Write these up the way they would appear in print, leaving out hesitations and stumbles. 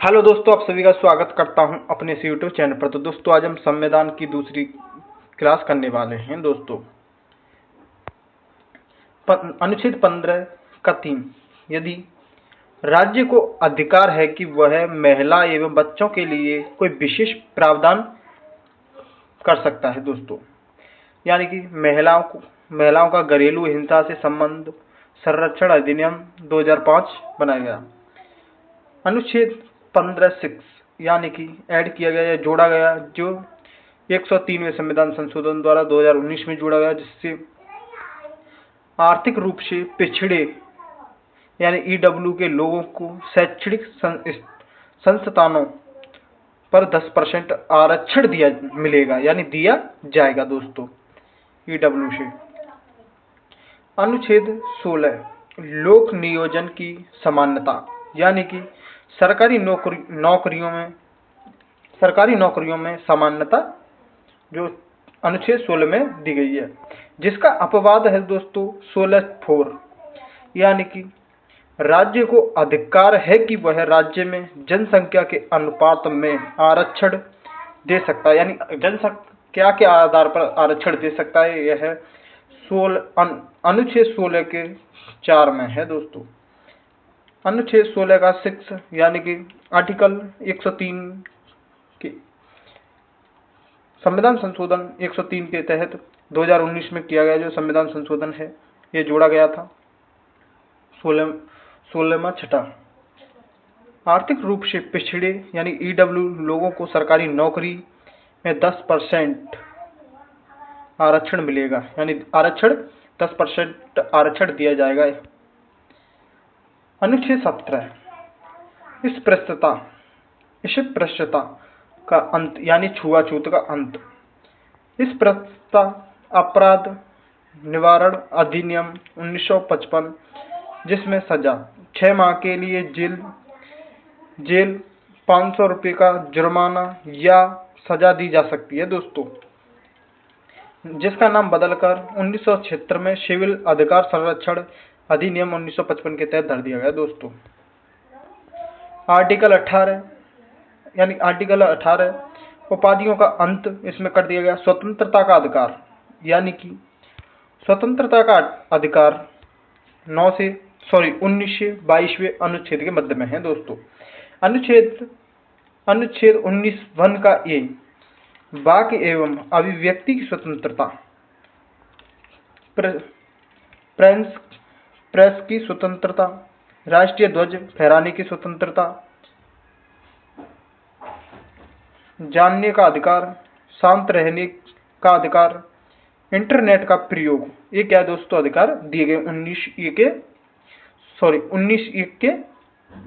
Hello दोस्तों, आप सभी का स्वागत करता हूं अपने इस यूट्यूब चैनल पर। तो दोस्तों, आज हम संविधान की दूसरी क्लास करने वाले हैं। दोस्तों, अनुच्छेद 15 का थीम, यदि राज्य को अधिकार है कि वह महिला एवं बच्चों के लिए कोई विशेष प्रावधान कर सकता है। दोस्तों, यानी कि महिलाओं का घरेलू हिंसा से संबंध संरक्षण अधिनियम 2005 बनाया गया। अनुच्छेद 15(6) यानी कि ऐड किया गया या जोड़ा गया, जो 103वें संविधान संशोधन द्वारा 2019 में जोड़ा गया, जिससे आर्थिक रूप से पिछड़े यानी ईडब्ल्यू के लोगों को शैक्षणिक संस्थानों पर 10% आरक्षण मिलेगा यानी दिया जाएगा। दोस्तों, ईडब्ल्यू से अनुच्छेद 16 लोक नियोजन की समानता, यानी कि सरकारी नौकरियों में समानता जो अनुच्छेद 16 में दी गई है, जिसका अपवाद है दोस्तों 16(4), यानी कि राज्य को अधिकार है कि वह राज्य में जनसंख्या के अनुपात में आरक्षण दे सकता है, यानी जनसंख्या के आधार पर आरक्षण दे सकता है। यह अनुच्छेद 16 के 4 में है। दोस्तों, अनुच्छेद 16 का 6 यानी कि आर्टिकल 103 के संविधान संशोधन 103 के तहत 2019 में किया गया जो संविधान संशोधन है, ये जोड़ा गया था। 16वां छठा, आर्थिक रूप से पिछड़े यानी ईडब्ल्यू लोगों को सरकारी नौकरी में 10% आरक्षण मिलेगा, यानी 10% आरक्षण दिया जाएगा। अनुच्छेद 17 स्पृश्यता का अंत यानी छुआछूत का अंत। स्पृश्यता अपराध निवारण अधिनियम 1955, जिसमें सजा 6 माह के लिए जेल 500 रुपये का जुर्माना या सजा दी जा सकती है। दोस्तों, जिसका नाम बदलकर 1976 में सिविल अधिकार संरक्षण अधिनियम 1955 के तहत धर दिया गया। दोस्तों, आर्टिकल 18 उपाधियों का अंत इसमें कर दिया गया। स्वतंत्रता का अधिकार, यानी कि स्वतंत्रता का अधिकार 19 से 22वें अनुच्छेद के मध्य में है। दोस्तों, अनुच्छेद 19(1) का ए, वाक्य एवं अभिव्यक्ति की स्वतंत्रता, प्रेस की स्वतंत्रता, राष्ट्रीय ध्वज फहराने की स्वतंत्रता, जानने का अधिकार, शांत रहने का अधिकार, इंटरनेट का प्रयोग, ये क्या दोस्तों अधिकार दिए गए 19(1) के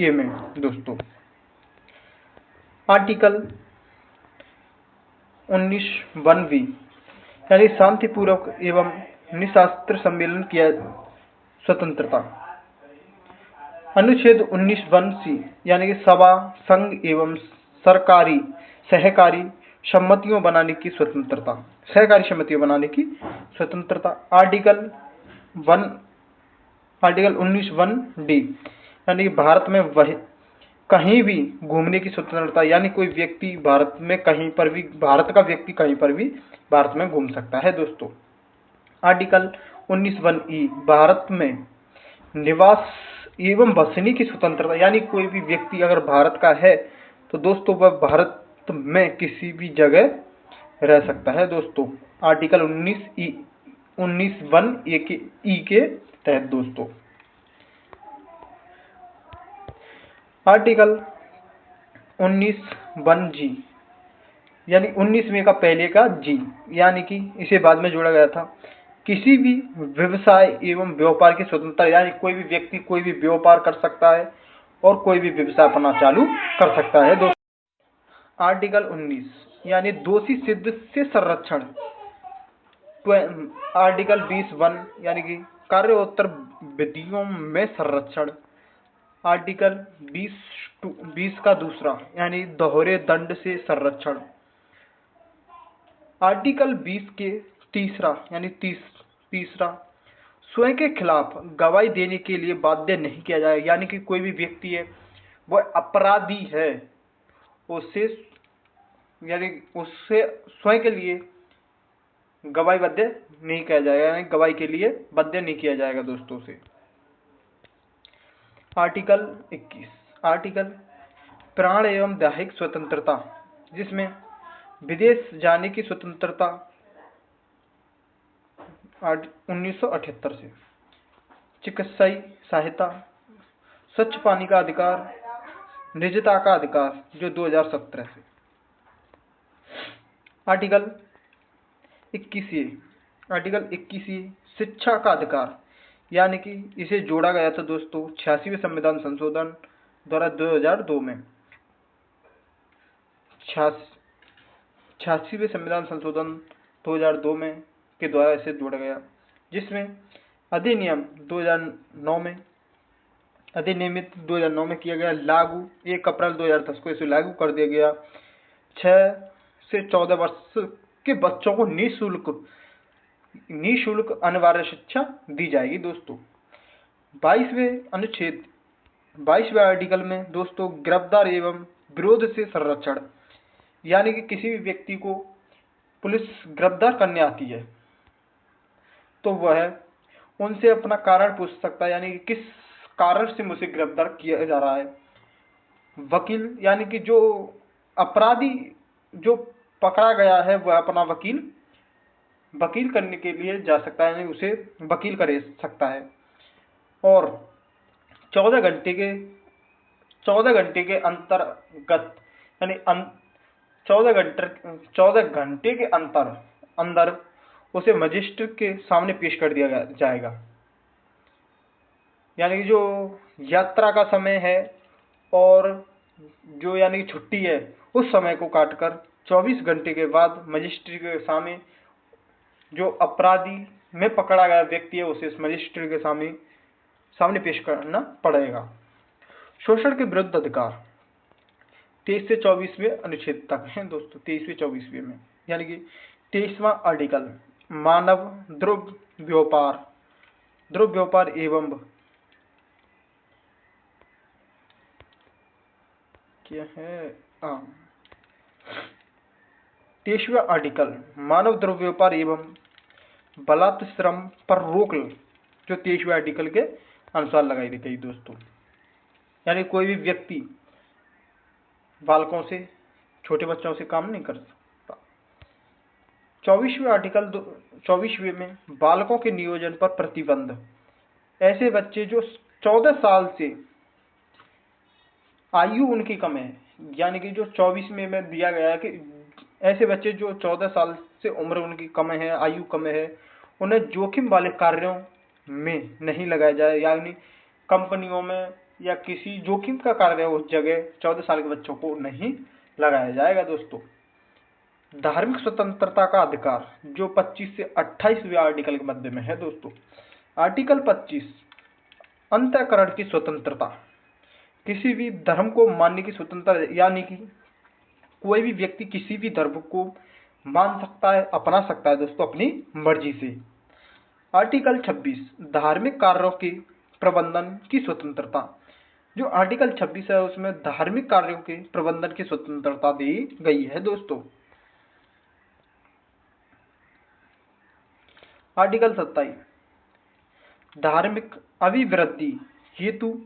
ए में। दोस्तों, आर्टिकल 19(1)(b) यानी शांतिपूर्वक एवं निशस्त्र सम्मेलन की स्वतंत्रता। अनुच्छेद 19(1)(c) यानी कि सभा, संघ एवं सहकारी समितियों बनाने की स्वतंत्रता, आर्टिकल 19(1)(d) यानी भारत में कहीं भी घूमने की स्वतंत्रता, यानी कोई व्यक्ति भारत का व्यक्ति कहीं पर भी भारत में घूम सकता है। दोस्तों, आर्टिकल 19(1)(e) भारत में निवास एवं बसने की स्वतंत्रता, यानी कोई भी व्यक्ति अगर भारत का है तो दोस्तों वह भारत में किसी भी जगह रह सकता है। दोस्तों, आर्टिकल 19(1)(e) के तहत। दोस्तों, आर्टिकल 19(1)(g) यानी 19वें का पहले का जी, यानी कि इसे बाद में जोड़ा गया था। किसी भी व्यवसाय एवं व्यापार की स्वतंत्रता, यानी कोई भी व्यक्ति कोई भी व्यापार कर सकता है और कोई भी व्यवसाय अपना चालू कर सकता है। दोस्तों, आर्टिकल 19 यानी दोषी सिद्ध से संरक्षण, आर्टिकल 20(1) यानी कि कार्योत्तर विधियों में संरक्षण, आर्टिकल 20 का दूसरा यानी दोहरे दंड से संरक्षण, आर्टिकल 20 के तीसरा यानी तीसरा स्वयं के खिलाफ गवाही देने के लिए बाध्य नहीं किया जाएगा, यानी कि कोई भी व्यक्ति है वह अपराधी है, उससे यानी उससे स्वयं के लिए गवाही बाध्य नहीं किया जाएगा, यानी गवाही के लिए बाध्य नहीं किया जाएगा दोस्तों से। आर्टिकल 21 आर्टिकल प्राण एवं दैहिक स्वतंत्रता, जिसमें विदेश जाने की स्वतंत्रता 1978 से, चिकित्साई सहायता, स्वच्छ पानी का अधिकार, निजता का अधिकार जो 2017 से। आर्टिकल 21 शिक्षा का अधिकार, यानी कि इसे जोड़ा गया था दोस्तों 86वें संविधान संशोधन द्वारा 2002 में। 86वें संविधान संशोधन 2002 में के द्वारा इसे जोड़ा गया, जिसमें अधिनियम 2009 में अधिनियमित 2009 में किया गया लागू। 1 अप्रैल 2010 को इसे लागू कर दिया गया। 6 से 14 वर्ष के बच्चों को निःशुल्क अनिवार्य शिक्षा दी जाएगी दोस्तों। 22वें आर्टिकल में दोस्तों गिरफ्तार एवं विरोध से संरक्षण, यानी कि किसी भी व्यक्ति को पुलिस गिरफ्तार करने आती है तो वह उनसे अपना कारण पूछ सकता है, यानी कि किस कारण से मुझे गिरफ्तार किया जा रहा है। वकील, यानी कि जो अपराधी जो पकड़ा गया है वह अपना वकील करने के लिए जा सकता है, यानी उसे वकील कर सकता है। और 14 घंटे के अंतर्गत, यानी 14 घंटे के अंदर उसे मजिस्ट्रेट के सामने पेश कर दिया जाएगा। यानी कि जो यात्रा का समय है और जो यानी कि छुट्टी है, उस समय को काटकर 24 घंटे के बाद मजिस्ट्रेट के सामने जो अपराधी में पकड़ा गया व्यक्ति है उसे इस मजिस्ट्रेट के सामने पेश करना पड़ेगा। शोषण के विरुद्ध अधिकार 23 से 24वें अनुच्छेद तक है दोस्तों। 23वें 24वें में, यानी कि 23वां आर्टिकल मानव द्रव्य व्यापार एवं क्या है 23वां आर्टिकल मानव द्रव्य व्यापार एवं बलात्कार श्रम पर रोक, जो 23वें आर्टिकल के अनुसार लगाई गई दोस्तों। यानी कोई भी व्यक्ति बालकों से, छोटे बच्चों से काम नहीं कर सकता। 24वें में बालकों के नियोजन पर प्रतिबंध, ऐसे बच्चे जो 14 साल से आयु उनकी कम है, यानी कि जो 24वें में दिया गया है कि ऐसे बच्चे जो 14 साल से उम्र उनकी कम है, आयु कम है, उन्हें जोखिम वाले कार्यों में नहीं लगाया जाए, यानी कंपनियों में या किसी जोखिम का कार्य उस जगह 14 साल के बच्चों को नहीं लगाया जाएगा दोस्तों। धार्मिक स्वतंत्रता का अधिकार जो 25 से 28वें आर्टिकल के मध्य में है दोस्तों। आर्टिकल 25 अंतःकरण की स्वतंत्रता, किसी भी धर्म को मानने की स्वतंत्रता, यानी कि कोई भी व्यक्ति किसी भी धर्म को मान सकता है, अपना सकता है दोस्तों अपनी मर्जी से। आर्टिकल 26 धार्मिक कार्यों के प्रबंधन की स्वतंत्रता, जो आर्टिकल 26 है उसमें धार्मिक कार्यों के प्रबंधन की स्वतंत्रता दी गई है दोस्तों। आर्टिकल 27 धार्मिक अभिवृद्धि हेतु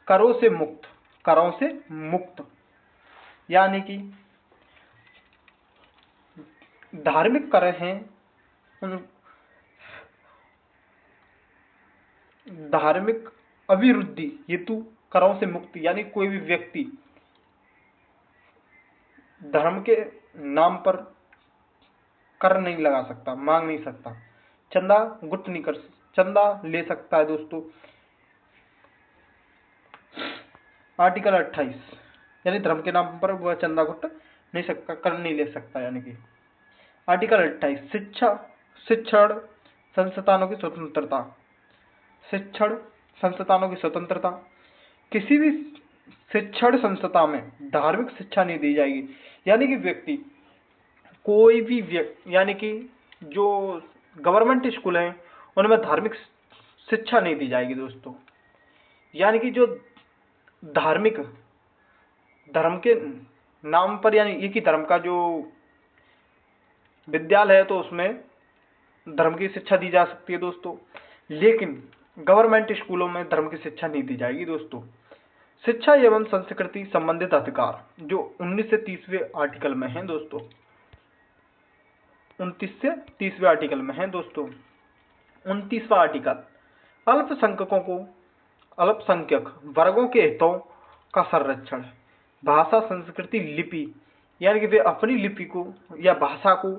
करों से मुक्त, यानी कि धार्मिक कर हैं, धार्मिक अभिवृद्धि हेतु करों से मुक्त, यानी कोई भी व्यक्ति धर्म के नाम पर कर नहीं लगा सकता, मांग नहीं सकता, चंदा गुट नहीं कर, चंदा ले सकता है दोस्तों। आर्टिकल 28 यानी धर्म के नाम पर वह चंदा गुट नहीं सकता, कर नहीं ले सकता। यानी कि आर्टिकल 28 शिक्षण संस्थानों की स्वतंत्रता, किसी भी शिक्षण संस्था में धार्मिक शिक्षा नहीं दी जाएगी, यानी कि व्यक्ति कोई भी यानी कि जो गवर्नमेंट स्कूल हैं उनमें धार्मिक शिक्षा नहीं दी जाएगी दोस्तों। यानी कि जो धार्मिक धर्म के नाम पर, यानी एक ही धर्म का जो विद्यालय है तो उसमें धर्म की शिक्षा दी जा सकती है दोस्तों, लेकिन गवर्नमेंट स्कूलों में धर्म की शिक्षा नहीं दी जाएगी दोस्तों। शिक्षा एवं संस्कृति संबंधित अधिकार जो 19 से 30वें आर्टिकल में है दोस्तों, 29 से 30वें आर्टिकल में है दोस्तों। 29वां आर्टिकल, अल्पसंख्यक वर्गों के हितों का संरक्षण। भाषा, संस्कृति, लिपि, यानी कि वे अपनी लिपि को या भाषा को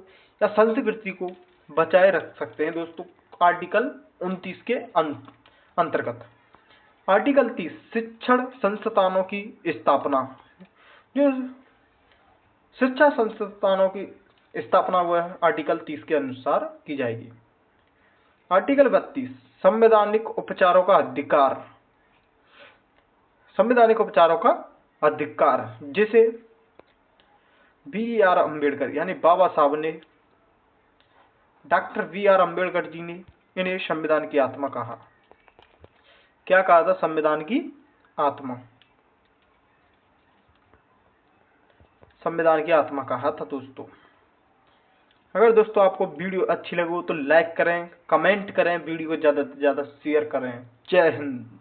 या संस्कृति को बचाए रख सकते हैं दोस्तों, आर्टिकल 29 के अंतर्गत। आर्टिकल 30, शिक्षण संस्थानों की स्थापना। जो शिक्षा संस्थानों की स्थापना वह आर्टिकल 30 के अनुसार की जाएगी। आर्टिकल 32, संवैधानिक उपचारों का अधिकार। संवैधानिक उपचारों का अधिकार, जिसे B.R. अम्बेडकर यानी बाबा साहब ने, डॉक्टर B.R. अम्बेडकर जी ने इन्हें संविधान की आत्मा कहा। क्या कहा था? संविधान की आत्मा, संविधान की आत्मा कहा था दोस्तों। अगर दोस्तों आपको वीडियो अच्छी लगे तो लाइक करें, कमेंट करें, वीडियो को ज़्यादा से ज़्यादा शेयर करें। जय हिंद।